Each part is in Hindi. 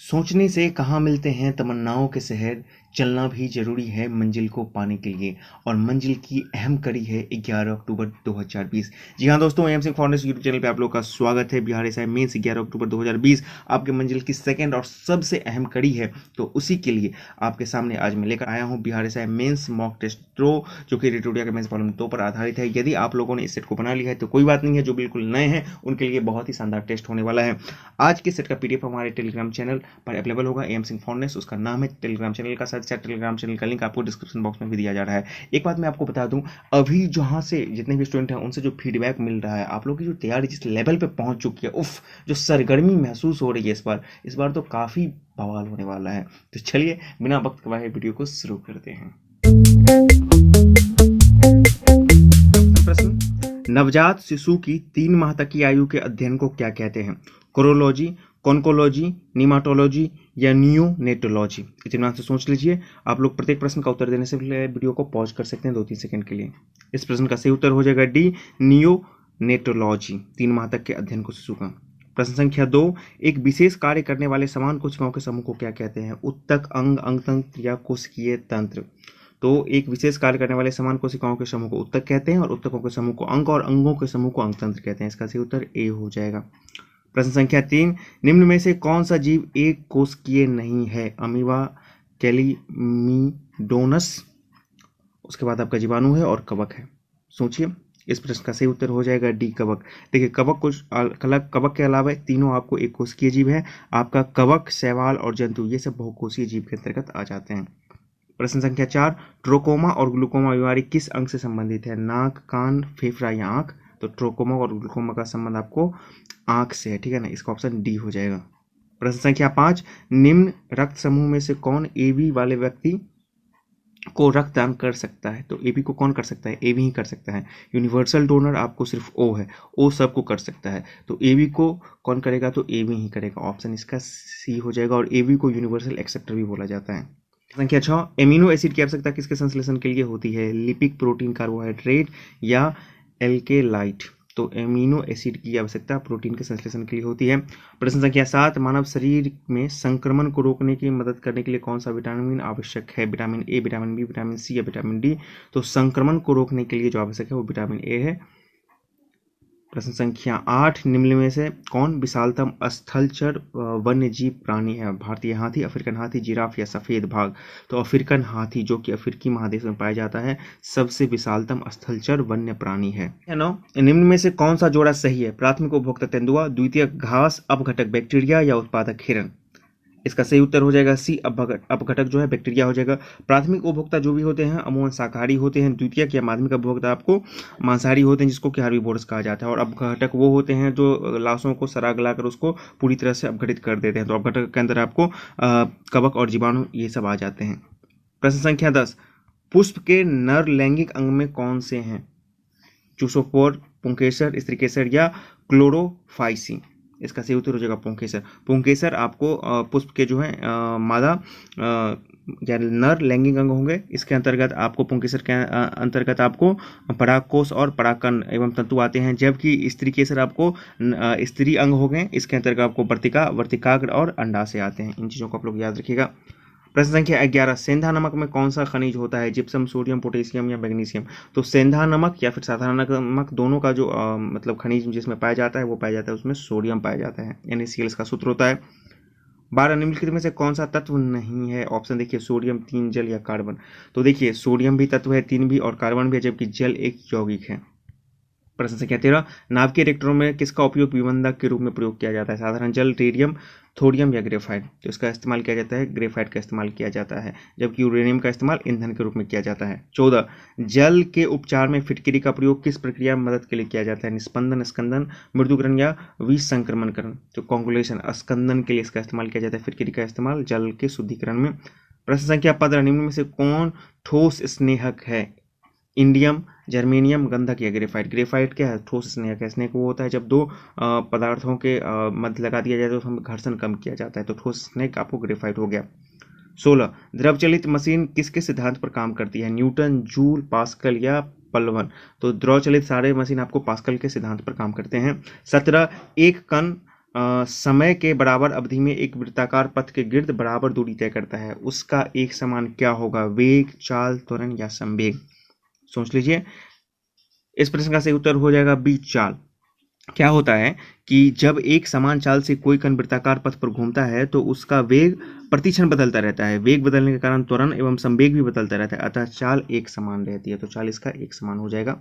सोचने से कहाँ मिलते हैं तमन्नाओं के शहर, चलना भी जरूरी है मंजिल को पाने के लिए। और मंजिल की अहम कड़ी है 11 अक्टूबर 2020। जी हाँ दोस्तों, M Singh foundation YouTube channel पे आप लोग का स्वागत है। बिहार एसआई मेंस 11 अक्टूबर 2020 आपके मंजिल की सेकंड और सबसे अहम कड़ी है, तो उसी के लिए आपके सामने आज मैं लेकर आया हूँ Bihar SI mains mock test pro, जो कि रेटोडिया के मेंस प्रॉब्लम 2 पर आधारित है। यदि आप लोगों ने इस सेट को बना लिया है तो कोई बात नहीं है, जो बिल्कुल नए हैं उनके लिए बहुत ही शानदार टेस्ट होने वाला है। आज के सेट का पीडीएफ हमारे टेलीग्राम चैनल पर अवेलेबल होगा। एम सिंह फाउंडेशन उसका नाम है, टेलीग्राम चैनल का साथ साथ टेलीग्राम चैनल का लिंक आपको डिस्क्रिप्शन बॉक्स में भी दिया जा रहा है। एक बात मैं आपको बता दूं, अभी जहां से जितने भी स्टूडेंट हैं उनसे जो फीडबैक मिल रहा है, आप लोग की जो तैयारी जिस लेवल पे पहुंच चुकी है, उफ, जो सरगर्मी महसूस हो रही है इस बार तो काफी बवाल होने वाला है। तो चलिए बिना वक्त गवाए वीडियो को शुरू करते हैं। प्रश्न, नवजात शिशु की 3 माह तक की आयु के अध्ययन को क्या कहते हैं? कोरोलॉजी, कॉन्कोलॉजी, नीमाटोलॉजी या नियोनेटोलॉजी? इतना से सोच लीजिए। आप लोग प्रत्येक प्रश्न का उत्तर देने से पहले वीडियो को पॉज कर सकते हैं 2-3 सेकंड के लिए। इस प्रश्न का सही उत्तर हो जाएगा डी, नियोनेटोलॉजी, 3 माह तक के अध्ययन को शिशु का। प्रश्न संख्या 2, एक विशेष कार्य करने वाले समान कोशिकाओं के समूह को क्या कहते हैं? उत्तक, अंग, अंगतंत्र या कोशिकीय तंत्र? तो एक विशेष कार्य करने वाले समान कोशिकाओं के समूह को उत्तक कहते हैं और उत्तकों के समूह को अंग और अंगों के समूह को अंगतंत्र कहते हैं। इसका सही उत्तर ए हो जाएगा। प्रश्न संख्या 3, निम्न में से कौन सा जीव एक कोशिकीय नहीं है? अमीबा, कैलीमिडोनस, उसके बाद आपका जीवाणु है और कवक है। सोचिए, इस प्रश्न का सही उत्तर हो जाएगा डी, कवक। देखिए, कवक कुछ अलग, कवक के अलावा तीनों आपको एक कोशिकीय जीव है। आपका कवक, शैवाल और जंतु, ये सब बहुकोषीय जीव के अंतर्गत आ जाते हैं। प्रश्न संख्या 4, ट्रोकोमा और ग्लूकोमा बीमारी किस अंग से संबंधित है? नाक, कान, फेफड़ा या आंख? तो ट्रोकोमा और ग्लूकोमा का संबंध आपको आंख से है, ठीक है ना। इसका ऑप्शन डी हो जाएगा। प्रश्न संख्या 5, निम्न रक्त समूह में से कौन एबी वाले व्यक्ति को रक्तदान कर सकता है? तो एबी को कौन कर सकता है? एबी ही कर सकता है। यूनिवर्सल डोनर आपको सिर्फ ओ है, ओ सबको कर सकता है। तो एबी को कौन करेगा? तो एबी ही करेगा। ऑप्शन इसका सी हो जाएगा। और एबी को यूनिवर्सल एक्सेप्टर भी बोला जाता है। संख्या 6, एमिनो एसिड की आवश्यकता किसके संश्लेषण के लिए होती है? लिपिड, प्रोटीन, कार्बोहाइड्रेट या एल्केलाइट? तो एमिनो एसिड की आवश्यकता प्रोटीन के संश्लेषण के लिए होती है। प्रश्न संख्या 7, मानव शरीर में संक्रमण को रोकने की मदद करने के लिए कौन सा विटामिन आवश्यक है? Vitamin A, vitamin B, vitamin C या विटामिन डी? तो संक्रमण को रोकने के लिए जो आवश्यक है वो विटामिन ए है। प्रश्न संख्या 8, निम्न में से कौन विशालतम स्थलचर वन्य जीव प्राणी है? भारतीय हाथी, अफ्रीकन हाथी, जिराफ या सफेद बाघ? तो अफ्रीकन हाथी, जो कि अफ्रीकी महादेश में पाया जाता है, सबसे विशालतम स्थलचर वन्य प्राणी है। 9, निम्न में से कौन सा जोड़ा सही है? प्राथमिक उपभोक्ता तेंदुआ, द्वितीयक घास, अपघटक बैक्टीरिया या उत्पादक हिरन? इसका सही उत्तर हो जाएगा सी, अपघटक जो है बैक्टीरिया हो जाएगा। प्राथमिक उपभोक्ता जो भी होते हैं अमूमन शाकाहारी होते हैं। द्वितीयक या माध्यमिक उपभोक्ता आपको मांसाहारी होते हैं, जिसको कि हर्बीवोरस कहा जाता है। और अपघटक वो होते हैं जो लाशों को सड़ा गलाकर उसको पूरी तरह से अपघटित कर देते हैं। तो अपघटक के अंदर आपको कवक और जीवाणु ये सब आ जाते हैं। प्रश्न संख्या 10, पुष्प के नर लैंगिक अंग में कौन से हैं? चूसोफोर, पुंकेसर, स्त्रीकेसर या क्लोरोफाइसी? इसका सही उत्तर हो जाएगा पुंकेसर। पुंकेसर आपको पुष्प के जो है मादा या नर लैंगिक अंग होंगे। इसके अंतर्गत आपको पुंकेसर के अंतर्गत आपको परागकोश और परागकण एवं तंतु आते हैं, जबकि स्त्रीकेसर आपको स्त्री अंग हो गए। इसके अंतर्गत आपको वर्तिका, वर्तिकाग्र और अंडाशय आते हैं। इन चीज़ों को आप लोग याद रखिएगा। प्रश्न संख्या 11, सेंधा नमक में कौन सा खनिज होता है? जिप्सम, सोडियम, पोटेशियम या मैग्नीशियम? तो सेंधा नमक या फिर साधारण नमक, दोनों का जो मतलब खनिज जिसमें पाया जाता है वो पाया जाता है, उसमें सोडियम पाया जाता है। NaCl इसका सूत्र होता है। 12, निम्नलिखित में से कौन सा तत्व नहीं है? ऑप्शन देखिए, सोडियम, 3, जल या कार्बन? तो देखिए, सोडियम भी तत्व है, 3 भी, और कार्बन भी है, जबकि जल एक यौगिक है। प्रश्न संख्या 13, नाभिकीय रिएक्टरों में किसका उपयोग विबंधक के रूप में प्रयोग किया जाता है? साधारण जल, रेडियम, थोरियम या ग्रेफाइट? तो इसका इस्तेमाल किया जाता है, ग्रेफाइट का इस्तेमाल किया जाता है, जबकि यूरेनियम का इस्तेमाल ईंधन के रूप में किया जाता है। 14, जल के उपचार में फिटकरी का प्रयोग किस प्रक्रिया में मदद के लिए किया जाता है? निस्पंदन, स्कंदन, मृदुकरण या विसंक्रमणकरण? तो कॉन्गुलेशन, स्कंदन के लिए इसका इस्तेमाल किया जाता है, फिटकरी का इस्तेमाल जल के शुद्धिकरण में। प्रश्न संख्या 15, निम्न में से कौन ठोस स्नेहक है? इंडियम, जर्मेनियम, गंधक या ग्रेफाइट? ग्रेफाइट क्या है? ठोस स्नेहक है। स्नेहक वो होता है जब दो पदार्थों के मध्य लगा दिया जाए तो उसमें घर्षण कम किया जाता है, तो ठोस स्नेहक आपको ग्रेफाइट हो गया। 16, द्रव चलित मशीन किसके सिद्धांत पर काम करती है? न्यूटन, जूल, पास्कल या पलवन? तो द्रव चलित सारे मशीन आपको पास्कल के सिद्धांत पर काम करते हैं। 17, एक कण समय के बराबर अवधि में एक वृत्ताकार पथ के गिर्द बराबर दूरी तय करता है, उसका एक समान क्या होगा? वेग, चाल, त्वरण या संवेग? सोच लीजिए। इस प्रश्न का सही उत्तर हो जाएगा बी, चाल। क्या होता है कि जब एक समान चाल से कोई कण वृत्ताकार पथ पर घूमता है तो उसका वेग प्रतिक्षण बदलता रहता है। वेग बदलने के कारण त्वरण एवं संवेग भी बदलता रहता है, अतः चाल एक समान रहती है। तो चाल इसका एक समान हो जाएगा।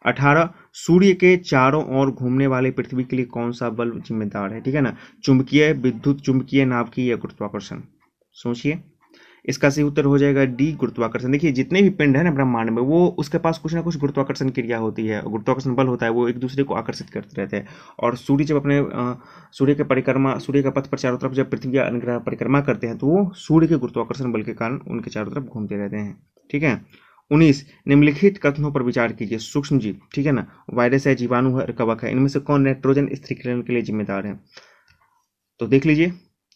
18, सूर्य के चारों ओर घूमने वाले पृथ्वी के लिए कौन सा बल जिम्मेदार है? ठीक है ना, चुंबकीय, विद्युत चुंबकीय, नाभिकीय या गुरुत्वाकर्षण? सोचिए। इसका सही उत्तर हो जाएगा डी, गुरुत्वाकर्षण। देखिए जितने भी पिंड है ना ब्रह्मांड में, वो उसके पास कुछ ना कुछ गुरुत्वाकर्षण क्रिया होती है, गुरुत्वाकर्षण बल होता है, वो एक दूसरे को आकर्षित करते रहते हैं। और सूर्य जब अपने सूर्य के पथ पर चारों तरफ जब पृथ्वी या अन्य ग्रह परिक्रमा करते हैं तो वो सूर्य के गुरुत्वाकर्षण बल के कारण उनके चारों तरफ घूमते रहते हैं। ठीक है। 19, निम्नलिखित कथनों पर विचार कीजिए। सूक्ष्म जीव, ठीक है ना, वायरस है, जीवाणु है, कवक है, इनमें से कौन नाइट्रोजन स्थिरीकरण के लिए जिम्मेदार है? तो देख लीजिए।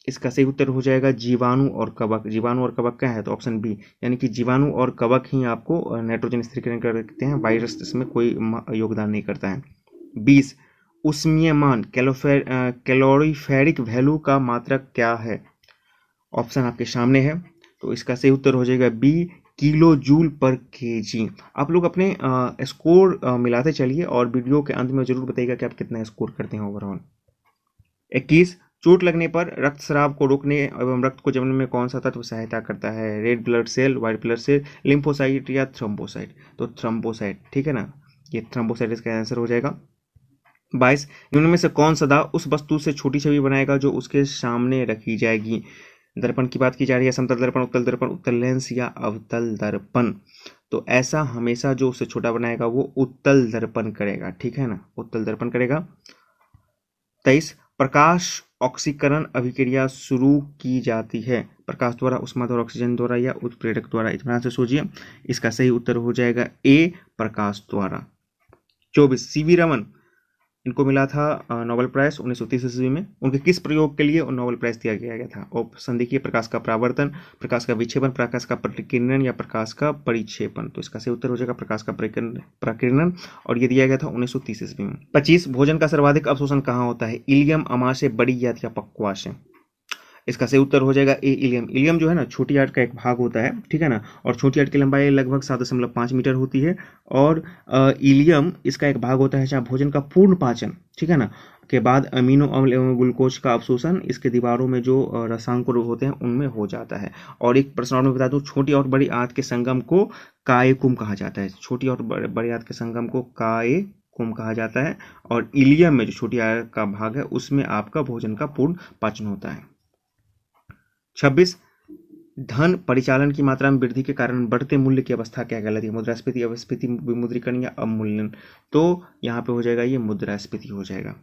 इसका सही उत्तर हो जाएगा जीवाणु और कवक। जीवाणु और कवक क्या है? तो ऑप्शन बी, यानी कि जीवाणु और कवक ही आपको नाइट्रोजन स्थिरीकरण करते हैं, वायरस इसमें कोई योगदान नहीं करता है। 20, उष्मीयमान कैलोरीफेरिक वैल्यू का मात्रक क्या है? ऑप्शन आपके सामने है। तो इसका सही उत्तर हो जाएगा बी, किलो जूल पर केजी। आप लोग अपने स्कोर मिलाते चलिए और वीडियो के अंत में जरूर बताइएगा कि आप कितना स्कोर करते हैं ओवरऑल। 21, चोट लगने पर रक्तस्राव को रोकने एवं रक्त को जमने में कौन सा तत्व सहायता करता है? Red blood cell, white blood cell, lymphocyte या थ्रोम्बोसाइट? तो थ्रोम्बोसाइट, ठीक है ना, ये थ्रोम्बोसाइट इसका आंसर हो जाएगा। 22, निम्न में से कौन सदा उस वस्तु से छोटी छवि बनाएगा जो उसके सामने रखी जाएगी? दर्पण की बात की जा रही है, समतल दर्पण, उत्तल लेंस या अवतल दर्पण? तो ऐसा हमेशा जो उससे छोटा बनाएगा वो उत्तल दर्पण करेगा, ठीक है ना, उत्तल दर्पण करेगा। 23, प्रकाश ऑक्सीकरण अभिक्रिया शुरू की जाती है प्रकाश द्वारा, उष्मा द्वारा, ऑक्सीजन द्वारा या उत्प्रेरक द्वारा? इतना से सोचिए। इसका सही उत्तर हो जाएगा ए, प्रकाश द्वारा। 24, सीवी रमन, इनको मिला था नोबेल प्राइज 1930 ईस्वी में। उनके किस प्रयोग के लिए नोबेल प्राइज दिया गया था? ऑप्शन देखिए, प्रकाश का परावर्तन, प्रकाश का विक्षेपण, प्रकाश का प्रकीर्णन या प्रकाश का परिक्षेपण? तो इसका सही उत्तर हो जाएगा प्रकाश का प्रकीर्णन, और ये दिया गया था 1930 ईस्वी में। 25, भोजन का सर्वाधिक अवशोषण कहाँ होता है? इलियम, अमाशय, बड़ी आंत या पक्वाशय? इसका सही उत्तर हो जाएगा ए, इलियम। इलियम जो है ना, छोटी आंत का एक भाग होता है, ठीक है ना, और छोटी आंत की लंबाई लगभग 7.5 मीटर होती है, और इलियम इसका एक भाग होता है जहाँ भोजन का पूर्ण पाचन, ठीक है ना, के बाद अमीनो अम्ल एवं ग्लूकोज का अवशोषण इसके दीवारों में जो रसायनिक होते हैं उनमें हो जाता है। और एक प्रश्न और मैं बता दूं, छोटी और बड़ी आंत के संगम को कायकुम कहा जाता है। छोटी और बड़ी आंत के संगम को कायकुम कहा जाता है, और इलियम में जो छोटी आंत का भाग है उसमें आपका भोजन का पूर्ण पाचन होता है। 26, धन परिचालन की मात्रा में वृद्धि के कारण बढ़ते मूल्य की अवस्था क्या कहलाती है? मुद्रास्फीति, अपस्फीति, विमुद्रीकरण या अवमूल्यन? तो यहाँ पे हो जाएगा ये मुद्रास्फीति हो जाएगा।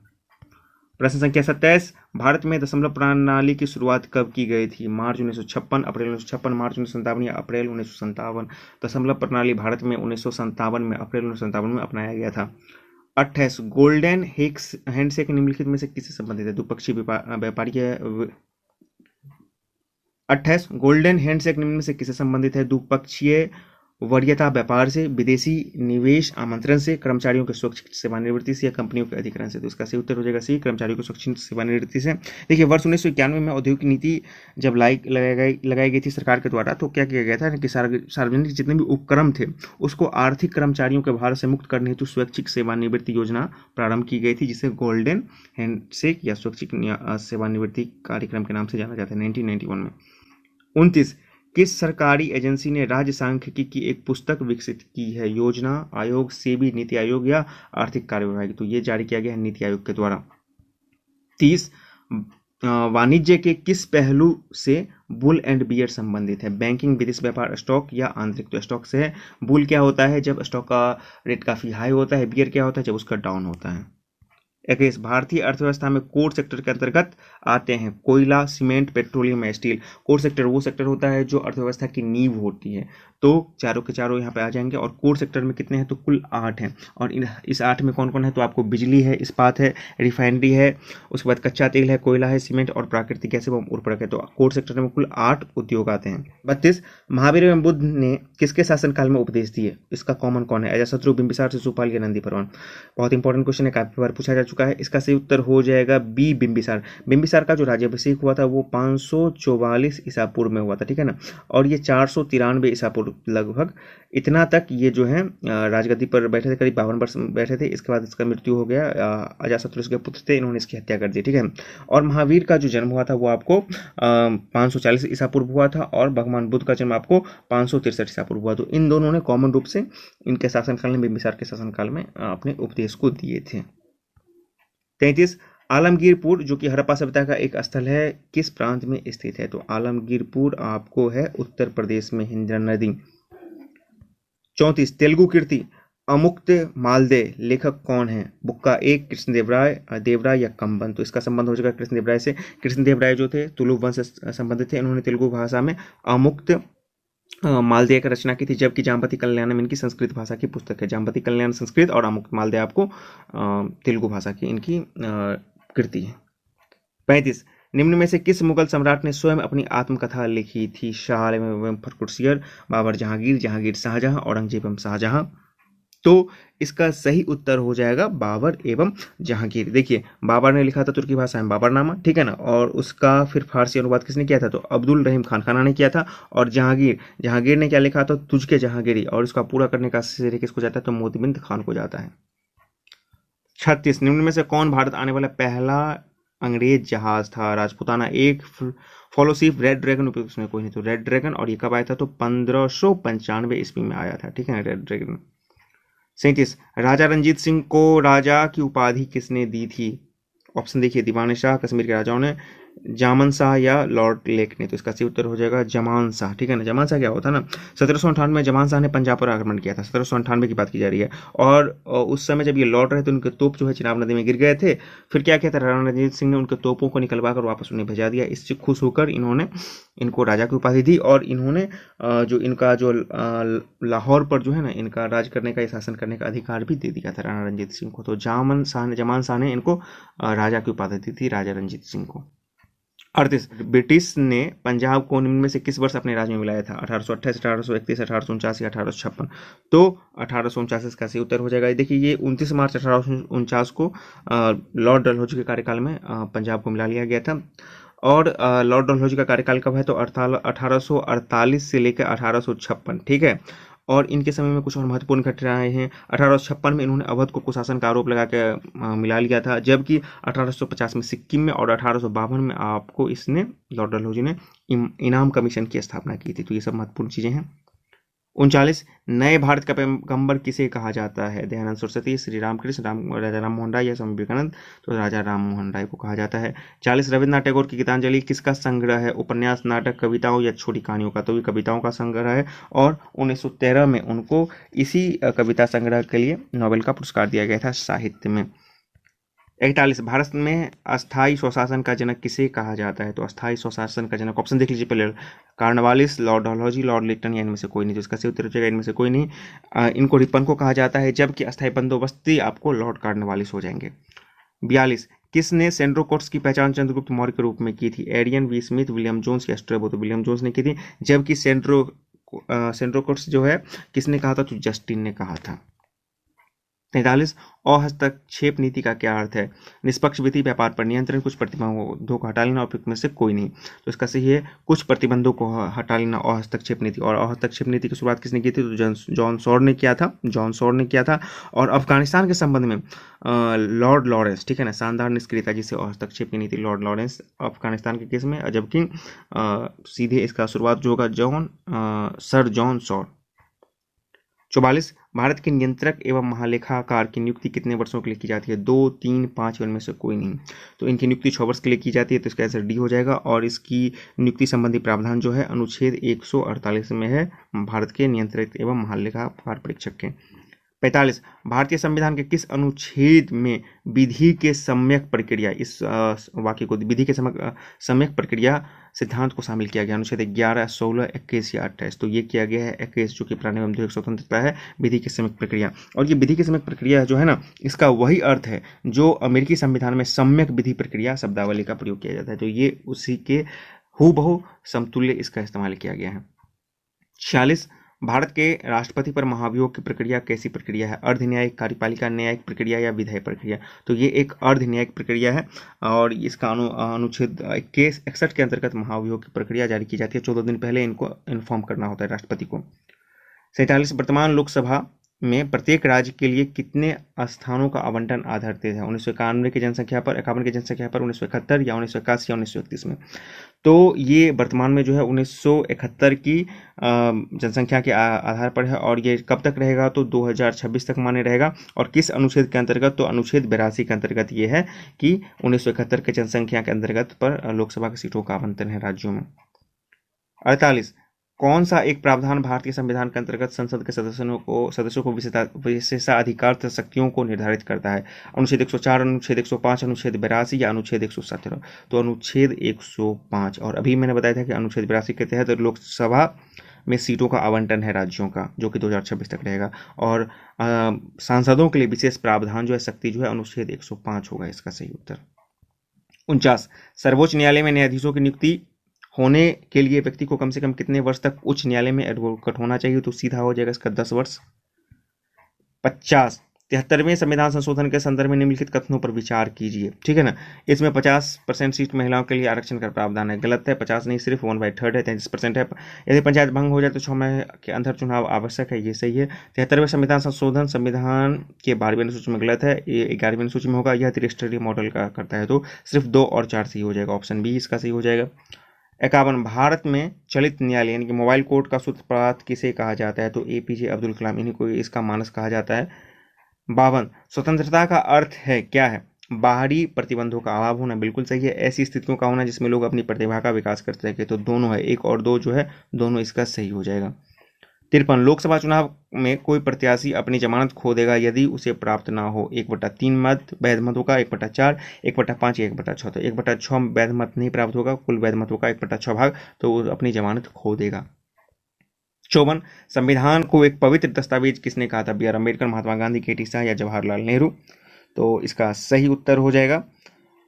प्रश्न संख्या 27, भारत में दशमलव प्रणाली की शुरुआत कब की गई थी? मार्च 1956, अप्रैल 1956, मार्च 1957 या अप्रैल 1957? दशमलव प्रणाली भारत में 1957 में, अप्रैल 1957 में अपनाया गया था। 28, गोल्डन हैंडशेक निम्नलिखित में से किससे संबंधित है? द्विपक्षीय व्यापारी 28, गोल्डन हैंडशेक निम्न में से किससे संबंधित है? द्विपक्षीय वरीयता व्यापार से, विदेशी निवेश आमंत्रण से, कर्मचारियों के स्वैच्छिक सेवानिवृत्ति से या कंपनियों के अधिग्रहण से? तो इसका सही उत्तर हो जाएगा सी, कर्मचारियों को स्वैच्छिक सेवानिवृत्ति से। देखिए वर्ष 1991 में औद्योगिक नीति जब लगाई गई थी सरकार के द्वारा, तो क्या किया गया था कि सार्वजनिक जितने भी उपक्रम थे उसको आर्थिक कर्मचारियों के भार से मुक्त करने हेतु स्वैच्छिक सेवानिवृत्ति योजना प्रारंभ की गई थी, जिसे गोल्डन हैंडशेक या स्वैच्छिक सेवानिवृत्ति कार्यक्रम के नाम से जाना जाता है 1991 में। 29, किस सरकारी एजेंसी ने राज्य सांख्यिकी की एक पुस्तक विकसित की है? योजना आयोग, सेबी, नीति आयोग या आर्थिक कार्य विभाग? तो ये जारी किया गया है नीति आयोग के द्वारा। 30, वाणिज्य के किस पहलू से बुल एंड बियर संबंधित है? बैंकिंग, विदेश व्यापार, स्टॉक या आंतरिक? तो स्टॉक से है। बुल क्या होता है? जब स्टॉक का रेट काफी हाई होता है। बियर क्या होता है? जब उसका डाउन होता है। 21, भारतीय अर्थव्यवस्था में कोर सेक्टर के अंतर्गत आते हैं कोयला, सीमेंट, पेट्रोलियम या स्टील? कोर सेक्टर वो सेक्टर होता है जो अर्थव्यवस्था की नींव होती है, तो चारों के चारों यहाँ पे आ जाएंगे। और कोर सेक्टर में कितने हैं? तो कुल 8 हैं, और इस 8 में कौन कौन है? तो आपको बिजली है, इस्पात है, रिफाइनरी है, उसके बाद कच्चा तेल है, कोयला है, सीमेंट और प्राकृतिक गैस एवं उर्वरक है। तो कोर सेक्टर में कुल 8 उद्योग आते हैं। 32, महावीर एवं बुद्ध ने किसके शासनकाल में उपदेश दिए? इसका कॉमन कौन है? अजातशत्रु, बिंबिसार, शिशुपाल या नंदी परवन? बहुत इंपॉर्टेंट क्वेश्चन है, काफी बार पूछा जा चुका चुका है। इसका सही उत्तर हो जाएगा बी, बिंबिसार। बिंबिसार का जो राज्याभिषेक हुआ था वो 544 ईसा पूर्व में हुआ था, ठीक है ना, और ये 493 ईसा पूर्व लगभग इतना तक ये जो है राजगद्दी पर बैठे थे, करीब 52 वर्ष बैठे थे। इसके बाद इसका मृत्यु हो गया। अजातशत्रु के पुत्र थे, इन्होंने इसकी हत्या कर दी, ठीक है। और महावीर का जो जन्म हुआ था वो आपको 540 ईसा पूर्व हुआ था, और भगवान बुद्ध का जन्म आपको 563 ईसा पूर्व हुआ। तो इन दोनों ने कॉमन रूप से इनके शासनकाल में, बिंबिसार के शासनकाल में अपने उपदेश को दिए थे। 33, आलमगीरपुर जो कि हड़प्पा सभ्यता का एक स्थल है, किस प्रांत में स्थित है? तो आलमगीरपुर आपको है उत्तर प्रदेश में, हिंद्रा नदी। 34, तेलुगु कीर्ति अमुक्त मालदेय लेखक कौन है? बुक्का 1 कृष्णदेवराय, देवराय या कंबन। तो इसका संबंध हो जाएगा कृष्णदेवराय से। कृष्णदेवराय जो थे तुलुप वंश से संबंधित थे, इन्होंने तेलुगु भाषा में अमुक्त मालदेय की रचना की थी, जबकि जाम्बती कल्याणम इनकी संस्कृत भाषा की पुस्तक है। जाम्बती कल्याण संस्कृत और अमुक्त मालदेय आपको तेलुगु भाषा की इनकी कृति है। 35, निम्न में से किस मुगल सम्राट ने स्वयं अपनी आत्मकथा लिखी थी? शाह आलम एवं फर्रुखसियर, बाबर जहांगीर, जहांगीर शाहजहां, औरंगजेब एवं शाहजहां। तो इसका सही उत्तर हो जाएगा बाबर एवं जहांगीर। देखिए, बाबर ने लिखा था तुर्की भाषा में बाबरनामा, ठीक है ना, और उसका फिर फारसी अनुवाद किसने किया था? तो अब्दुल रहीम खान खाना ने किया था। और जहांगीर ने क्या लिखा था? तुझके जहांगीरी, और इसका पूरा करने का श्रेय किसको जाता है? तो मोतीबिंद खान को जाता है। 36, निम्न में से कौन भारत आने वाला पहला अंग्रेज जहाज था? राजपुताना 1, फॉलोशिप, रेड ड्रैगन, उसमें कोई नहीं। तो रेड ड्रैगन, और ये कब आया था? तो 1595 ईस्वी में आया था, ठीक है, रेड ड्रैगन। 37, राजा रंजीत सिंह को राजा की उपाधि किसने दी थी? ऑप्शन देखिए, दीवान शाह, कश्मीर के राजाओं ने, जामन शाह या लॉर्ड लेक ने। तो इसका सही उत्तर हो जाएगा जमान शाह, ठीक है ना। जमान शाह क्या होता ना, 1798 में जमान शाह ने पंजाब पर आक्रमण किया था, 1798 की बात की जा रही है। और उस समय जब ये लौट रहे थे, उनके तोप जो है चिनाब नदी में गिर गए थे। फिर क्या किया था, राणा रंजीत सिंह ने उनके तोपों को निकलवा कर वापस उन्हें भेजा दिया। इससे खुश होकर इन्होंने इनको राजा की उपाधि दी, और इन्होंने जो इनका जो लाहौर पर जो है ना इनका राज करने का, शासन करने का अधिकार भी दे दिया था राणा रंजीत सिंह को। तो जमान शाह ने इनको राजा की उपाधि दी थी, राजा रंजीत सिंह को। 38, ब्रिटिश ने पंजाब को निम्न में से किस वर्ष अपने राज्य में मिलाया था? 1828, 1831, 1849 या 1856। तो 1849 इसका सही उत्तर हो जाएगा। देखिए, ये 29 मार्च 1849 को लॉर्ड डलहौजी के कार्यकाल में पंजाब को मिला लिया गया था। और लॉर्ड डलहौजी का कार्यकाल कब है? तो 1848 से लेकर 1856, ठीक है। और इनके समय में कुछ और महत्वपूर्ण घटनाएं हैं। 1856 में इन्होंने अवध को कुशासन का आरोप लगा के मिला लिया था, जबकि 1850 में सिक्किम में, और 1852 में आपको इसने, लॉर्ड डलहौजी ने, इनाम कमीशन की स्थापना की थी। तो ये सब महत्वपूर्ण चीजें हैं। 39, नए भारत का पैगंबर किसे कहा जाता है? दयानंद सरस्वती, श्री रामकृष्ण, राजा राम मोहन राय या स्वामी विवेकानंद। तो राजा राम मोहन राय को कहा जाता है। 40, रविन्द्रनाथ टैगोर की गीतांजलि किसका संग्रह है? उपन्यास, नाटक, कविताओं या छोटी कहानियों का? तो ये कविताओं का संग्रह है, और 1913 में उनको इसी कविता संग्रह के लिए नोबेल का पुरस्कार दिया गया था साहित्य में। 41, भारत में अस्थायी स्वशासन का जनक किसे कहा जाता है? तो अस्थायी स्वशासन का जनक, ऑप्शन देख लीजिए पहले, Cornwallis, Lord Dalhousie, Lord Lytton, या इनमें से कोई नहीं। तो इसका सही उत्तर हो जाएगा इनमें से कोई नहीं। इनको रिपन को कहा जाता है, जबकि अस्थायी बंदोबस्ती आपको लॉर्ड कार्नवालिस हो जाएंगे। 42, किसने सेंड्रोकोट्स की पहचान चंद्रगुप्त मौर्य के रूप में की थी? Arrian, V Smith, William Jones या स्ट्रेबो। तो विलियम जोन्स ने की थी, जबकि सेंड्रोकोट्स जो है किसने कहा था? तो जस्टिन ने कहा था। 43, अहस्तक्षेप नीति का क्या अर्थ है? निष्पक्ष विधि, व्यापार पर नियंत्रण, कुछ प्रतिबंधों को हटा लेना, और में से कोई नहीं। तो इसका सही है कुछ प्रतिबंधों को हटा लेना, अहस्तक्षेप नीति। और अहस्तक्षेप नीति की शुरुआत किसने की थी? तो जॉन सॉर ने किया था। और अफगानिस्तान के संबंध में लॉर्ड लॉरेंस, ठीक है ना, शानदार निष्क्रियता जिसे अहस्तक्षेप की नीति, लॉर्ड लॉरेंस अफगानिस्तान के केस में, जबकि सीधे इसका शुरुआत जो होगा सर जॉन सॉर। 44, भारत के नियंत्रक एवं महालेखाकार की नियुक्ति कितने वर्षों के लिए की जाती है? 2, 3, 5 इनमें से कोई नहीं। तो इनकी नियुक्ति 6 वर्ष के लिए की जाती है। तो इसका आंसर डी हो जाएगा। और इसकी नियुक्ति संबंधी प्रावधान जो है अनुच्छेद 148 में है, भारत के नियंत्रक एवं महालेखाकार परीक्षक के। 45, भारतीय संविधान के किस अनुच्छेद में विधि के सम्यक प्रक्रिया, इस वाक्य को, विधि के सम्यक प्रक्रिया सिद्धांत को शामिल किया गया? अनुच्छेद 11, 16, 21 या 28। तो ये किया गया है 21, जो कि प्राणी एवं द्वितीयक स्वतंत्रता है, विधि के सम्यक प्रक्रिया। और ये विधि के सम्यक प्रक्रिया जो है ना, इसका वही अर्थ है जो अमेरिकी संविधान में सम्यक विधि प्रक्रिया शब्दावली का प्रयोग किया जाता है। तो ये उसी के हूबहू समतुल्य इसका इस्तेमाल किया गया है। 46, भारत के राष्ट्रपति पर महाभियोग की प्रक्रिया कैसी प्रक्रिया है? अर्ध न्यायिक, कार्यपालिका, न्यायिक प्रक्रिया या विधायी प्रक्रिया? तो ये एक अर्ध न्यायिक प्रक्रिया है और इसका अनुच्छेद 61 के अंतर्गत महाभियोग की प्रक्रिया जारी की जाती है। 14 दिन पहले इनको इन्फॉर्म करना होता है राष्ट्रपति को। 47 वर्तमान लोकसभा में प्रत्येक राज्य के लिए कितने स्थानों का आवंटन आधारित है? 1991 की जनसंख्या पर, 51 की जनसंख्या पर, 1971 या 1981 या 1931 में? तो ये वर्तमान में जो है 1971 की जनसंख्या के आधार पर है और ये कब तक रहेगा? तो 2026 तक मान्य रहेगा। और किस अनुच्छेद के अंतर्गत? तो अनुच्छेद 82 के अंतर्गत ये है कि 1971 की जनसंख्या के अंतर्गत पर लोकसभा की सीटों का आवंटन है राज्यों में। 48 कौन सा एक प्रावधान भारतीय संविधान के अंतर्गत संसद के सदस्यों को विशेषाधिकार शक्तियों को निर्धारित करता है? अनुच्छेद 104, अनुच्छेद 105, अनुच्छेद 82 या अनुच्छेद 117? तो अनुच्छेद 105। और अभी मैंने बताया था कि अनुच्छेद 82 के तहत लोकसभा में सीटों का आवंटन है राज्यों का, जो कि 2026 तक रहेगा। और सांसदों के लिए विशेष प्रावधान जो है, शक्ति जो है, अनुच्छेद 105 होगा इसका सही उत्तर। 49 सर्वोच्च न्यायालय में न्यायाधीशों की नियुक्ति होने के लिए व्यक्ति को कम से कम कितने वर्ष तक उच्च न्यायालय में एडवोकेट होना चाहिए? तो सीधा हो जाएगा इसका 10 वर्ष। 50 73वें संविधान संशोधन के संदर्भ में निम्नलिखित कथनों पर विचार कीजिए। ठीक है ना, इसमें 50% सीट महिलाओं के लिए आरक्षण का प्रावधान है। गलत है, 50 नहीं, सिर्फ 1/3 है, 33% है। यदि पंचायत भंग हो जाए तो 6 माह के अंदर चुनाव आवश्यक है, ये सही है। 73वें संविधान संशोधन संविधान के 12वीं अनुसूची में गलत है, ये 11वीं अनुसूची में होगा। यह त्रिस्तरीय मॉडल का करता है, तो सिर्फ 2 और 4 सही हो जाएगा, ऑप्शन बी इसका सही हो जाएगा। 51 भारत में चलित न्यायालय यानी कि मोबाइल कोर्ट का सूत्रपात किसे कहा जाता है? तो एपीजे अब्दुल कलाम, इन्हीं को इसका मानस कहा जाता है। 52 स्वतंत्रता का अर्थ है क्या है? बाहरी प्रतिबंधों का अभाव होना, बिल्कुल सही है। ऐसी स्थितियों का होना जिसमें लोग अपनी प्रतिभा का विकास कर सके, तो दोनों है, 1 और 2 जो है दोनों इसका सही हो जाएगा। 53 लोकसभा चुनाव में कोई प्रत्याशी अपनी जमानत खो देगा यदि उसे प्राप्त ना हो 1/3 मत वैध मतों का, 1/4, 1/5 या 1/6। तो 1/6 वैध मत नहीं प्राप्त होगा, कुल वैध मतों का 1/6 भाग, तो वो अपनी जमानत खो देगा। 54 संविधान को एक पवित्र दस्तावेज किसने कहा था? B.R. अम्बेडकर, महात्मा गांधी, के.टी. शाह या जवाहरलाल नेहरू? तो इसका सही उत्तर हो जाएगा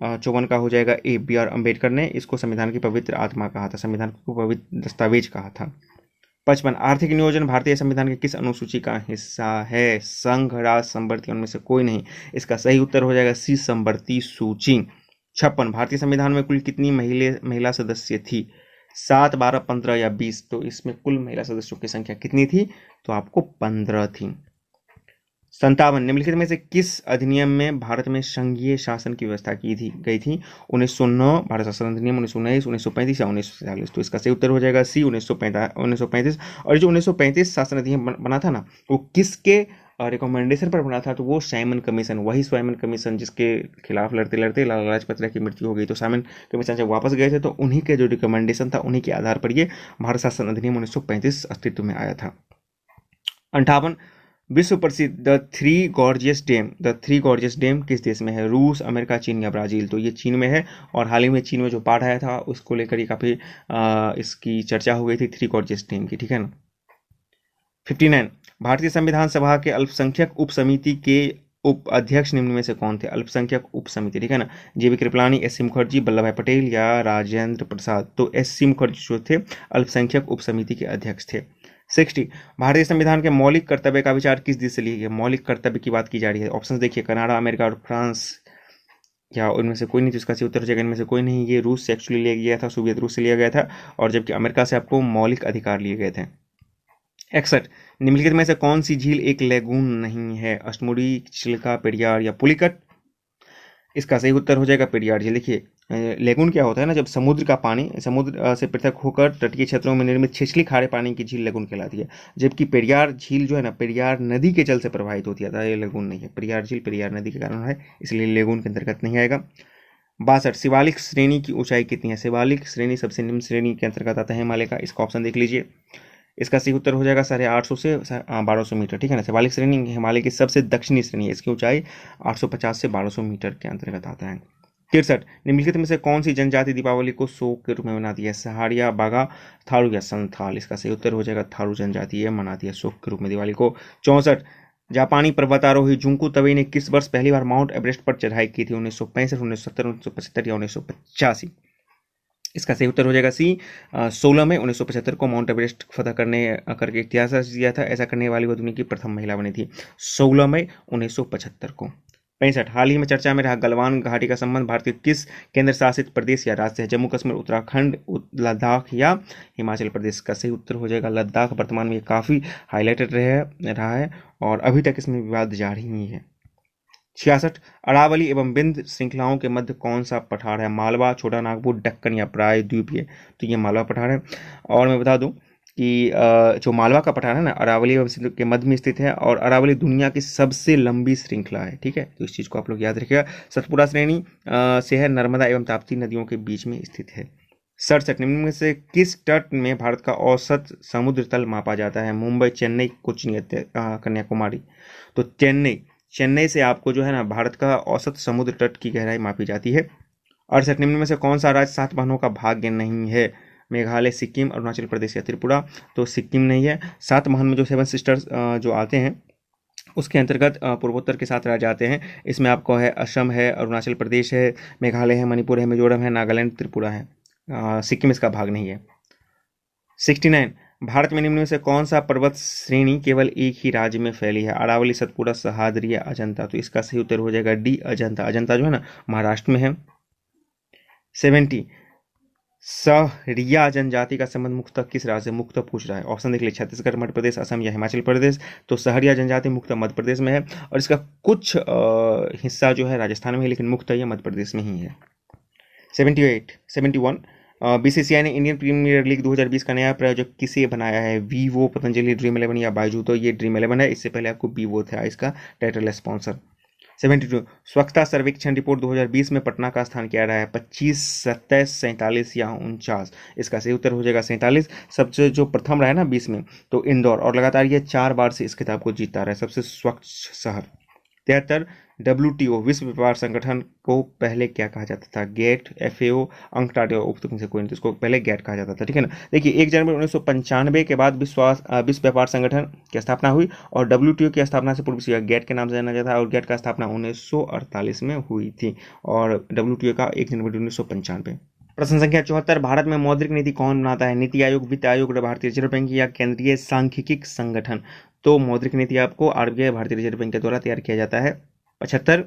54 का हो जाएगा ए, B.R. अम्बेडकर ने इसको संविधान की पवित्र आत्मा कहा था, संविधान को पवित्र दस्तावेज कहा था। 55 आर्थिक नियोजन भारतीय संविधान के किस अनुसूची का हिस्सा है? संघ, राज्य, संवर्ती, उनमें से कोई नहीं, इसका सही उत्तर हो जाएगा सी, संवर्ती सूची। 56 भारतीय संविधान में कुल कितनी महिला सदस्य थी? 7, 12, 15 या 20? तो इसमें कुल महिला सदस्यों की संख्या कितनी थी? तो आपको 15 थी। 57 निम्नलिखित में से किस अधिनियम में भारत में संघीय शासन की व्यवस्था की गई थी? 1909 भारत शासन अधिनियम, 1919, 1935 या 1947? तो इसका सही उत्तर हो जाएगा सी, 1935। और जो 1935 शासन अधिनियम बना था ना, वो किसके रिकमेंडेशन पर बना था? तो वो साइमन कमीशन, वही साइमन कमीशन जिसके खिलाफ लड़ते लड़ते लाला लाजपत राय की मृत्यु हो गई। तो साइमन कमीशन जब वापस गए थे तो उन्हीं के जो रिकमेंडेशन था, उन्हीं के आधार पर ये भारत शासन अधिनियम 1935 अस्तित्व में आया था। 58 विश्व प्रसिद्ध द थ्री गॉर्जियस डैम किस देश में है? रूस, अमेरिका, चीन या ब्राजील? तो ये चीन में है और हाल ही में चीन में जो बाढ़ आया था उसको लेकर ही काफ़ी इसकी चर्चा हो गई थी, थ्री गॉर्जियस डैम की। ठीक है ना। 59 भारतीय संविधान सभा के अल्पसंख्यक उप समिति के उप अध्यक्ष निम्न में से कौन थे? अल्पसंख्यक उप समिति, ठीक है ना, जेबी कृपलानी, एस सी मुखर्जी, वल्लभ भाई पटेल या राजेंद्र प्रसाद? तो एस सी मुखर्जी जो थे अल्पसंख्यक उप समिति के अध्यक्ष थे। 60 भारतीय संविधान के मौलिक कर्तव्य का विचार किस देश से लिया गया? मौलिक कर्तव्य की बात की जा रही है। ऑप्शन देखिए, कनाडा, अमेरिका और फ्रांस, या उनमें से कोई नहीं, तो इसका सही उत्तर हो जाएगा इनमें से कोई नहीं। ये रूस से एक्चुअली लिया गया था, सोवियत रूस से लिया गया था, और जबकि अमेरिका से आपको मौलिक अधिकार लिए गए थे। 61 निम्नलिखित में से कौन सी झील एक लेगून नहीं है? अष्टमुडी, चिल्का, पेरियार या पुलिकट? इसका सही उत्तर हो जाएगा पेरियार झील। देखिए, लेगून क्या होता है ना, जब समुद्र का पानी समुद्र से पृथक होकर तटीय क्षेत्रों में निर्मित छिछली खारे पानी की झील लेगून कहलाती है, जबकि पेरियार झील जो है ना, पेरियार नदी के जल से प्रभावित होती है, ये लेगून नहीं है। पेरियार झील पेरियार नदी के कारण है, इसलिए लेगून के अंतर्गत नहीं आएगा। 62 शिवालिक श्रेणी की ऊंचाई कितनी है? शिवालिक श्रेणी सबसे निम्न श्रेणी के अंतर्गत आता है हिमालय का। इसका ऑप्शन देख लीजिए, इसका सही उत्तर हो जाएगा 850 से 1200 मीटर। ठीक है ना। शिवालिक श्रेणी हिमालय की सबसे दक्षिणी श्रेणी है, इसकी ऊंचाई 850 से 1200 मीटर के अंतर्गत आता है। 63 निम्नलिखित में से कौन सी जनजाति दीपावली को शोक के रूप में मनाती है? सहारिया, बागा, थारू या संथाल? इसका सही उत्तर हो जाएगा थारू जनजाति है मनाती है शोक के रूप में दिवाली को। 64 जापानी पर्वतारोही जुंकू तबई ने किस वर्ष पहली बार माउंट एवरेस्ट पर चढ़ाई की थी? 1965, 1970, 1975 या 1985? इसका सही उत्तर हो जाएगा सी। 16 मई 1975 को माउंट एवरेस्ट फतह करके इतिहास रच दिया था। ऐसा करने वाली वह दुनिया की प्रथम महिला बनी थी 16 मई 1975 को। 65, हाल ही में चर्चा में रहा गलवान घाटी का संबंध भारत के किस केंद्र शासित प्रदेश या राज्य से है? जम्मू कश्मीर, उत्तराखंड, लद्दाख या हिमाचल प्रदेश? का सही उत्तर हो जाएगा लद्दाख। वर्तमान में ये काफ़ी हाईलाइटेड रहा है और अभी तक इसमें विवाद जारी ही है। 66, अरावली एवं विंध्य श्रृंखलाओं के मध्य कौन सा पठार है? मालवा, छोटा नागपुर, दक्कन या प्रायद्वीपीय? तो ये मालवा पठार है। और मैं बता दूं कि जो मालवा का पठार है ना, अरावली एवं सिंधु के मध्य में स्थित है और अरावली दुनिया की सबसे लंबी श्रृंखला है। ठीक है, तो इस चीज़ को आप लोग याद रखिएगा। सतपुड़ा श्रेणी से है, नर्मदा एवं ताप्ती नदियों के बीच में स्थित है। 67, निम्न में से किस तट में भारत का औसत समुद्र तल मापा जाता है? मुंबई, चेन्नई, कोच्चि, कन्याकुमारी? तो चेन्नई से आपको जो है ना भारत का औसत समुद्र तट की गहराई मापी जाती है। 68, निम्न में से कौन सा राज्य 7 बहनों का भाग्य नहीं है? मेघालय, सिक्किम, अरुणाचल प्रदेश या त्रिपुरा? तो सिक्किम नहीं है। 7 बहन में जो 7 सिस्टर्स जो आते हैं उसके अंतर्गत पूर्वोत्तर के 7 राज्य आते हैं। इसमें आपको है असम है, अरुणाचल प्रदेश है, मेघालय है, मणिपुर है, मिजोरम है, नागालैंड, त्रिपुरा है। सिक्किम इसका भाग नहीं है। 69, भारत में निम्न में से कौन सा पर्वत श्रेणी केवल एक ही राज्य में फैली है? अरावली, सतपुड़ा, सह्याद्री या अजंता? तो इसका सही उत्तर हो जाएगा डी, अजंता। अजंता जो है ना महाराष्ट्र में है। 70, सहरिया जनजाति का संबंध मुख्यतः किस राज्य से? मुख्यतः पूछ रहा है। ऑप्शन देख लीजिए, छत्तीसगढ़, मध्य प्रदेश, असम या हिमाचल प्रदेश। तो सहरिया जनजाति मुख्यतः मध्य प्रदेश में है और इसका कुछ हिस्सा जो है राजस्थान में है, लेकिन मुख्यतः यह मध्य प्रदेश में ही है। 71, बीसीसीआई ने इंडियन प्रीमियर लीग 2020 का नया प्रायोजक किसे बनाया है? वीवो, पतंजलि, ड्रीम 11 या बायजू? तो ये ड्रीम 11 है, इससे पहले आपको वीवो था इसका टाइटल स्पॉन्सर। 72, स्वच्छता सर्वेक्षण रिपोर्ट 2020 में पटना का स्थान क्या रहा है? 25, 27, 47 या 49? इसका सही उत्तर हो जाएगा 47। सबसे जो प्रथम रहा है ना 20 में, तो इंदौर, और लगातार ये 4 बार से इस खिताब को जीतता रहा है, सबसे स्वच्छ शहर। 73, WTO विश्व व्यापार संगठन को पहले क्या कहा जाता था? गेट, FAO, अंकटाड या उक्त में से कोई नहीं, तो इसको पहले गेट कहा जाता था। ठीक है ना। देखिए 1 जनवरी 1995 के बाद विश्व व्यापार संगठन की स्थापना हुई और WTO की स्थापना से पूर्व से गेट के नाम से जाना जाता है और गेट का स्थापना 1948 में हुई थी और WTO का 1 जनवरी 1995। प्रश्न संख्या 74, भारत में मौद्रिक नीति कौन बनाता है? नीति आयोग, वित्त आयोग, भारतीय रिजर्व बैंक या केंद्रीय सांख्यिकी संगठन? तो मौद्रिक नीति आपको RBI, भारतीय रिजर्व बैंक के द्वारा तैयार किया जाता है। 75,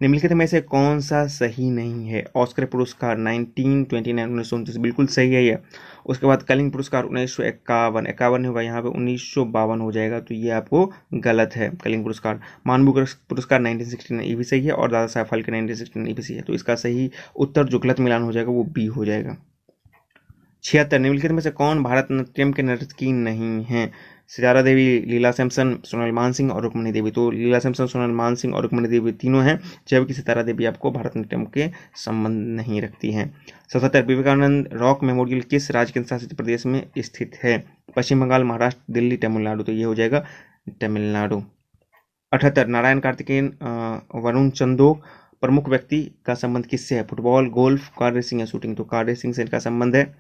निम्नलिखित में से कौन सा सही नहीं है? ऑस्कर पुरस्कार 1929 1929 बिल्कुल सही है ये। उसके बाद कलिंग पुरस्कार 1951, 51 नहीं होगा यहाँ पे, 1952 हो जाएगा, तो ये आपको गलत है। कलिंग पुरस्कार। मानवू पुरस्कार 1969 ये भी सही है और दादा साहब फाल्के 1969 ये भी सही है। तो इसका सही उत्तर जो गलत मिलान हो जाएगा वो बी हो जाएगा। 76, निम्नलिखित में से कौन भारतनाट्यम के नर्तकी नहीं है? सितारा देवी, लीला सैमसन, सोनल मानसिंह और रुक्मणी देवी? तो लीला सैमसन, सोनल मानसिंह और रुक्मणी देवी तीनों हैं, जबकि सितारा देवी आपको भारतनाट्यम के संबंध नहीं रखती हैं। 77, विवेकानंद रॉक मेमोरियल किस राज्य केंद्र शासित प्रदेश में स्थित है? पश्चिम बंगाल, महाराष्ट्र, दिल्ली, तमिलनाडु? तो ये हो जाएगा तमिलनाडु। 78, नारायण कार्तिकेयन, वरुण चंदोक प्रमुख व्यक्ति का संबंध किससे है? फुटबॉल, गोल्फ, कार रेसिंग या शूटिंग? तो कार रेसिंग से इनका संबंध है।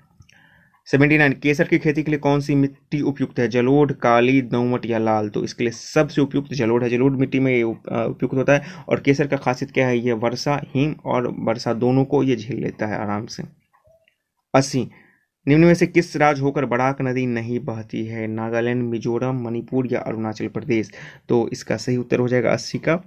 79, केसर की खेती के लिए कौन सी मिट्टी उपयुक्त है? जलोढ़, काली, दोमट या लाल? तो इसके लिए सबसे उपयुक्त जलोढ़ है। जलोढ़ मिट्टी में ये उपयुक्त होता है और केसर का खासियत क्या है? ये वर्षा, हिम और वर्षा दोनों को ये झेल लेता है आराम से। 80, निम्न में से किस राज्य होकर बराक नदी नहीं बहती है? नागालैंड, मिजोरम, मणिपुर या अरुणाचल प्रदेश? तो इसका सही उत्तर हो जाएगा 80 का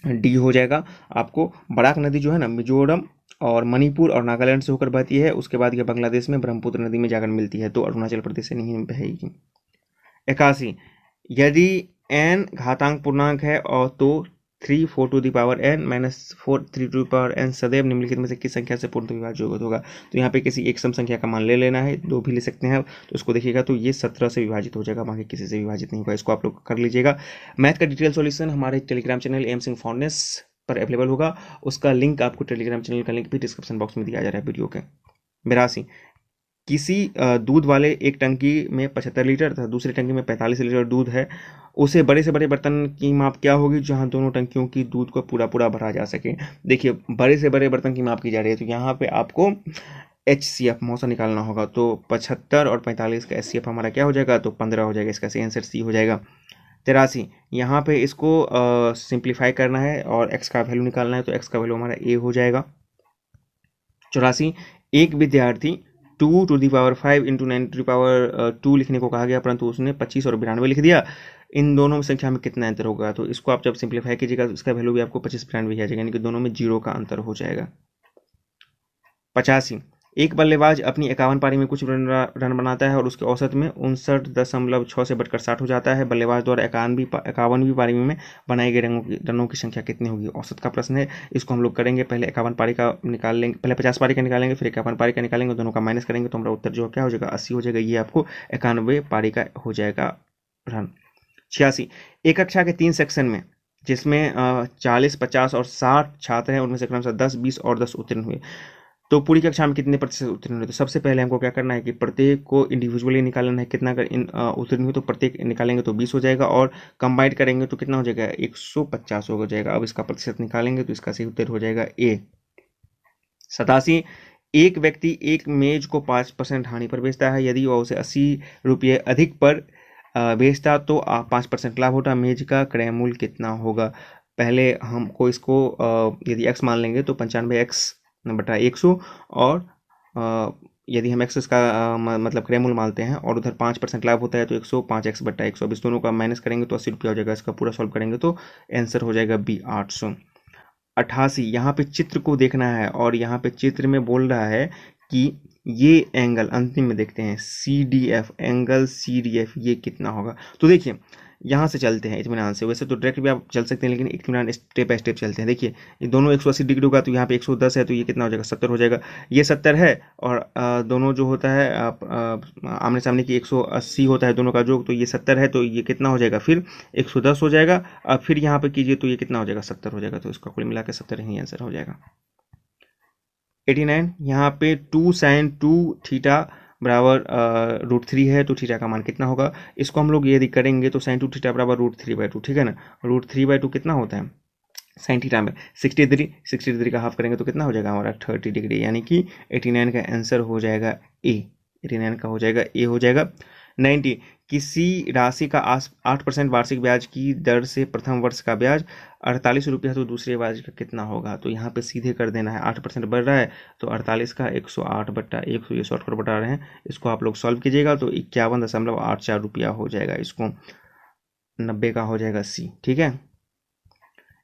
डी हो जाएगा। आपको बराक नदी जो है ना मिजोरम और मणिपुर और नागालैंड से होकर बहती है, उसके बाद यह बांग्लादेश में ब्रह्मपुत्र नदी में जाकर मिलती है, तो अरुणाचल प्रदेश से नहीं बहेगी। 81, यदि n घातांक पूर्णांक है और तो 3 4 to the power n minus 4 3 to the power n सदैव निम्नलिखित में से किस संख्या से पूर्ण विभाज्य होगा? तो यहाँ पे किसी एक सम संख्या का मान ले लेना है, 2 भी ले सकते हैं। तो इसको देखिएगा तो ये 17 से विभाजित हो जाएगा, बाकी किसी से विभाजित नहीं होगा। इसको आप लोग कर लीजिएगा। मैथ का डिटेल सॉल्यूशन हमारे टेलीग्राम चैनल एम सिंह फाउंडेस पर अवेलेबल होगा। उसका लिंक आपको टेलीग्राम चैनल का लिंक भी डिस्क्रिप्शन बॉक्स में दिया जा रहा है वीडियो के। 82, किसी दूध वाले एक टंकी में 75 लीटर तथा दूसरी टंकी में 45 लीटर दूध है, उसे बड़े से बड़े बर्तन की माप क्या होगी जहां दोनों टंकियों की दूध को पूरा पूरा भरा जा सके? देखिए बड़े से बड़े बर्तन की माप की जा रही है, तो यहाँ पे आपको HCF मौसा निकालना होगा। तो 75 और 45 का HCF हमारा क्या हो जाएगा? तो 15 हो जाएगा। इसका सही आंसर सी हो जाएगा। 83, यहाँ पे इसको सिंप्लीफाई करना है और x का वैल्यू निकालना है, तो x का वैल्यू हमारा a हो जाएगा। 84, एक विद्यार्थी 2⁵ इंटू 9⁵2 लिखने को कहा गया, परंतु उसने 25 और 92 लिख दिया। इन दोनों में संख्या में कितना अंतर होगा? तो इसको आप जब सिंप्लीफाई कीजिएगा तो इसका वैल्यू भी आपको 25 92 आ जाएगा, यानी कि दोनों में 0 का अंतर हो जाएगा। 85, एक बल्लेबाज अपनी 51 पारी में कुछ रन बनाता है और उसके औसत में 59.6 से बढ़कर 60 हो जाता है। बल्लेबाज द्वारा 51वीं पारी में बनाए गए रनों की संख्या कितनी होगी? औसत का प्रश्न है। इसको हम लोग करेंगे, पहले 51 पारी का निकाल लेंगे, पहले 50 पारी का निकालेंगे, फिर 51 पारी का निकालेंगे, दोनों का माइनस करेंगे तो हमारा उत्तर जो क्या हो जाएगा? 80 हो जाएगा। ये आपको 91 पारी का हो जाएगा रन। 86, एक कक्षा के 3 सेक्शन में जिसमें 40, 50 और 60 छात्र हैं, उनमें से क्रमशः 10, 20 और 10 उत्तीर्ण हुए, तो पूरी कक्षा में कितने प्रतिशत उत्तीर्ण हुए? तो सबसे पहले हमको क्या करना है कि प्रत्येक को इंडिविजुअली निकालना है, कितना अगर उत्तीर्ण हुए तो प्रत्येक निकालेंगे तो 20 हो जाएगा, और कंबाइंड करेंगे तो कितना हो जाएगा? 150 हो जाएगा। अब इसका प्रतिशत निकालेंगे तो इसका सही उत्तर हो जाएगा ए। 87, एक व्यक्ति एक मेज को 5% हानि पर बेचता है, यदि वह उसे 80 रुपये अधिक पर बेचता तो 5% लाभ होता। मेज का क्रय मूल्य कितना होगा? पहले हमको इसको यदि x मान लेंगे तो 95x/100, और यदि हम एक्स का मतलब क्रय मूल्य मानते हैं और उधर 5% लाभ होता है तो 105x/100। अब इस दोनों का माइनस करेंगे तो 80 रुपया हो जाएगा। इसका पूरा सॉल्व करेंगे तो आंसर हो जाएगा बी 800। 88, यहाँ पे चित्र को देखना है और यहाँ पे चित्र में बोल रहा है कि ये एंगल अंतिम में देखते हैं CDF, एंगल CDF ये कितना होगा? तो देखिए यहाँ से चलते हैं इत्मीनान से, वैसे तो डायरेक्ट भी आप चल सकते हैं लेकिन इत्मीनान स्टेप बाय स्टेप चलते हैं। देखिए ये दोनों 180 डिग्री होगा तो यहाँ पे 110 है तो ये कितना हो जाएगा? 70 हो जाएगा। ये 70 है और दोनों जो होता है आमने सामने की 180 होता है दोनों का जोग, तो ये 70 है तो ये कितना हो जाएगा? फिर 110 हो जाएगा। अब फिर यहाँ पे कीजिए तो ये कितना हो जाएगा? 70 हो जाएगा। तो इसका कुल मिला के 70 ही आंसर हो जाएगा। 89, यहाँ पे 2 sin 2 थीटा बराबर √3 है तो थीटा का मान कितना होगा? इसको हम लोग यदि करेंगे तो sin 2 थीटा बराबर √3/2, ठीक है ना। √3/2 कितना होता है साइन थीटा में? 60 डिग्री। 60 डिग्री का हाफ करेंगे तो कितना हो जाएगा हमारा? 30 डिग्री, यानी कि 89 का आंसर हो जाएगा ए। 89 का हो जाएगा ए हो जाएगा। 90, किसी राशि का 8% वार्षिक ब्याज की दर से प्रथम वर्ष का ब्याज 48 रुपये है तो दूसरे ब्याज का कितना होगा? तो यहाँ पे सीधे कर देना है, 8% बढ़ रहा है तो 48 का 108/100 ये शॉर्ट कर बता रहे हैं। इसको आप लोग सॉल्व कीजिएगा तो 51.84 रुपया हो जाएगा। इसको 90 का हो जाएगा सी, ठीक है।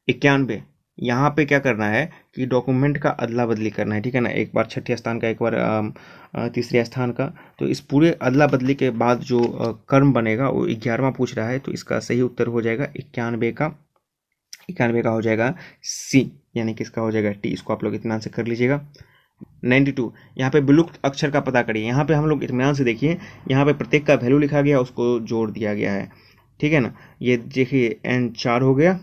91, यहाँ पे क्या करना है कि डॉक्यूमेंट का अदला बदली करना है, ठीक है ना। एक बार छठे स्थान का, एक बार तीसरे स्थान का, तो इस पूरे अदला बदली के बाद जो कर्म बनेगा वो 11वां पूछ रहा है, तो इसका सही उत्तर हो जाएगा 91 का। 91 का हो जाएगा सी, यानी कि इसका हो जाएगा टी। इसको आप लोग इत्मीनान से कर लीजिएगा। 92, यहाँ पे विलुप्त अक्षर का पता करिए। यहाँ पे हम लोग इत्मीनान से देखिए, यहाँ पे प्रत्येक का वैल्यू लिखा गया, उसको जोड़ दिया गया है, ठीक है ना। ये देखिए N4 हो गया,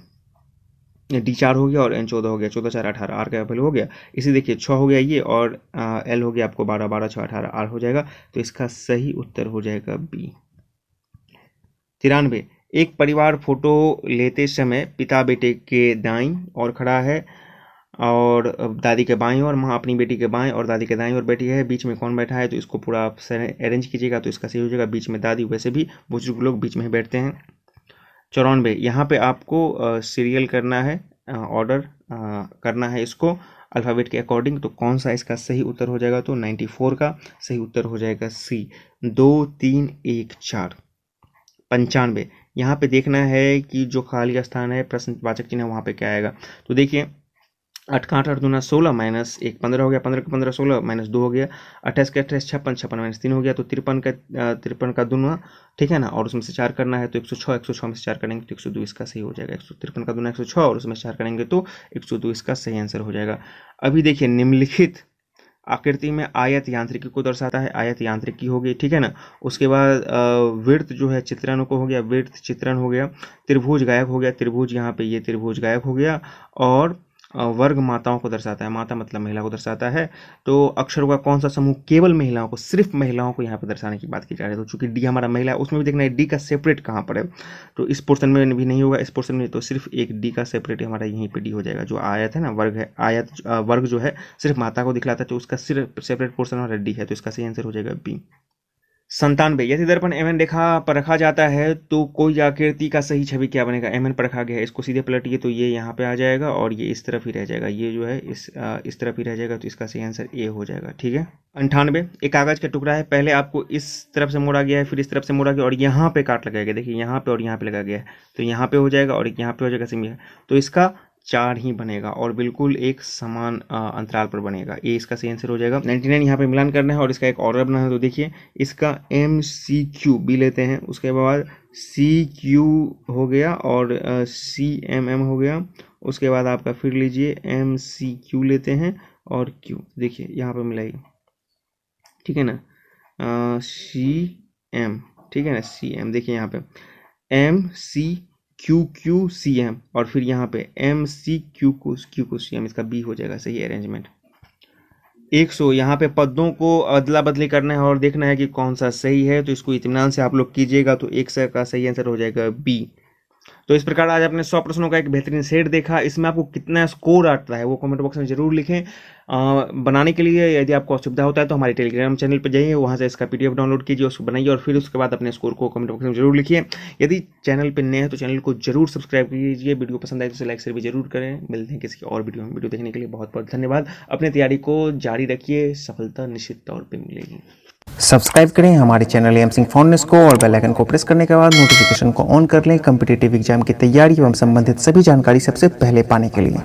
D4 हो गया और N14 हो गया। 14 4 18 आर का वैल्यू हो गया। इसी देखिए 6 हो गया ये, और L हो गया आपको 12 12 6 18 आर हो जाएगा। तो इसका सही उत्तर हो जाएगा बी। 93, एक परिवार फोटो लेते समय पिता बेटे के दाईं और खड़ा है और दादी के बाईं और माँ अपनी बेटी के बाएं और दादी के दाईं और बैठी है, बीच में कौन बैठा है? तो इसको पूरा आप अरेंज कीजिएगा तो इसका सही हो जाएगा बीच में दादी। वैसे भी बुजुर्ग लोग बीच में ही बैठते हैं। 94, यहाँ पे आपको सीरियल करना है, ऑर्डर करना है इसको अल्फ़ाबेट के अकॉर्डिंग। तो कौन सा इसका सही उत्तर हो जाएगा? तो 94 का सही उत्तर हो जाएगा सी, 2 3 1 4। 95, यहाँ पे देखना है कि जो खाली स्थान है प्रश्नवाचक चिन्ह वहाँ पे क्या आएगा। तो देखिए 8 का 8 8 दूना 16 माइनस 1 15 हो गया, 15 का 15 16 माइनस 2 हो गया, 28 का 28 56 56 माइनस 3 हो गया, तो 53 का दूना, ठीक है ना। और उसमें से 4 करना है तो 106 में से 4 करेंगे तो 102 इसका सही हो जाएगा। 153 का दूना 106 और उसमें से 4 करेंगे तो 102 इसका सही आंसर हो जाएगा। अभी देखिए निम्नलिखित आकृति में आयत यांत्रिकी को दर्शाता है, आयत यांत्रिकी हो गई, ठीक है ना। उसके बाद वृत्त जो है चित्रण को हो गया, वृत्त चित्रण हो गया। त्रिभुज गायब हो गया, त्रिभुज यहाँ पे ये त्रिभुज गायब हो गया। और वर्ग माताओं को दर्शाता है, माता मतलब महिला को दर्शाता है। तो अक्षरों का कौन सा समूह केवल महिलाओं को, सिर्फ महिलाओं को यहाँ पे दर्शाने की बात की जा रही है। तो चूंकि डी हमारा महिला है, उसमें भी देखना है डी का सेपरेट कहाँ पर है। तो इस पोर्शन में भी नहीं होगा, इस पोर्शन में तो सिर्फ एक डी का सेपरेट हमारा यहीं पे डी हो जाएगा। जो आयत है ना, वर्ग है, आयत वर्ग जो है सिर्फ माता को दिखलाता है तो उसका सिर्फ सेपरेट पोर्शन हमारा डी है, तो इसका सही आंसर हो जाएगा बी। 97 यदि दर्पण mn रेखा पर रखा जाता है तो कोई आकृति का सही छवि क्या बनेगा। mn पर रखा गया है, इसको सीधे पलटिए तो ये यहाँ पे आ जाएगा और ये इस तरफ ही रह जाएगा, ये जो है इस तरफ ही रह जाएगा, तो इसका सही आंसर ए हो जाएगा। ठीक है। 98 एक कागज का टुकड़ा है, पहले आपको इस तरफ से मोड़ा गया है, फिर इस तरफ से मोड़ा गया और यहाँ पे काट लगाया गया। देखिए यहाँ पे और यहाँ पे लगा गया है, तो यहाँ पे हो जाएगा और यहाँ पे हो जाएगा सेमी, तो इसका 4 ही बनेगा और बिल्कुल एक समान अंतराल पर बनेगा। ये इसका सही आंसर हो जाएगा। 99 यहाँ पे मिलान करना है और इसका एक ऑर्डर बनाना है, तो देखिए इसका MCQ बी लेते हैं, उसके बाद CQ हो गया और CMM हो गया, उसके बाद आपका फिर लीजिए MCQ लेते हैं और Q, देखिए यहाँ पे मिलाइए, ठीक है ना, CM, ठीक है ना, CM, देखिए यहाँ पे MCQQCM और फिर यहाँ पे MCQQCM, इसका बी हो जाएगा सही अरेंजमेंट। 100 यहाँ पे पदों को अदला बदली करना है और देखना है कि कौन सा सही है, तो इसको इत्मीनान से आप लोग कीजिएगा, तो 100 का सही आंसर हो जाएगा बी। तो इस प्रकार आज आपने 100 प्रश्नों का एक बेहतरीन सेट देखा। इसमें आपको कितना स्कोर आता है वो कमेंट बॉक्स में जरूर लिखें। बनाने के लिए यदि आपको असुविधा होता है तो हमारे टेलीग्राम चैनल पर जाइए, वहाँ से इसका PDF डाउनलोड कीजिए, उसको बनाइए और फिर उसके बाद अपने स्कोर को कमेंट बॉक्स में जरूर लिखिए। यदि चैनल पर नए हैं तो चैनल को जरूर सब्सक्राइब कीजिए, वीडियो पसंद आए तो लाइक शेयर भी जरूर करें। मिलते हैं किसी और वीडियो में। वीडियो देखने के लिए बहुत बहुत धन्यवाद। अपनी तैयारी को जारी रखिए, सफलता निश्चित तौर पर मिलेगी। सब्सक्राइब करें हमारे चैनल एम सिंह फाउंडेशन को और बेल आइकन को प्रेस करने के बाद नोटिफिकेशन को ऑन कर लें कॉम्पिटिटिव एग्जाम की तैयारी एवं संबंधित सभी जानकारी सबसे पहले पाने के लिए।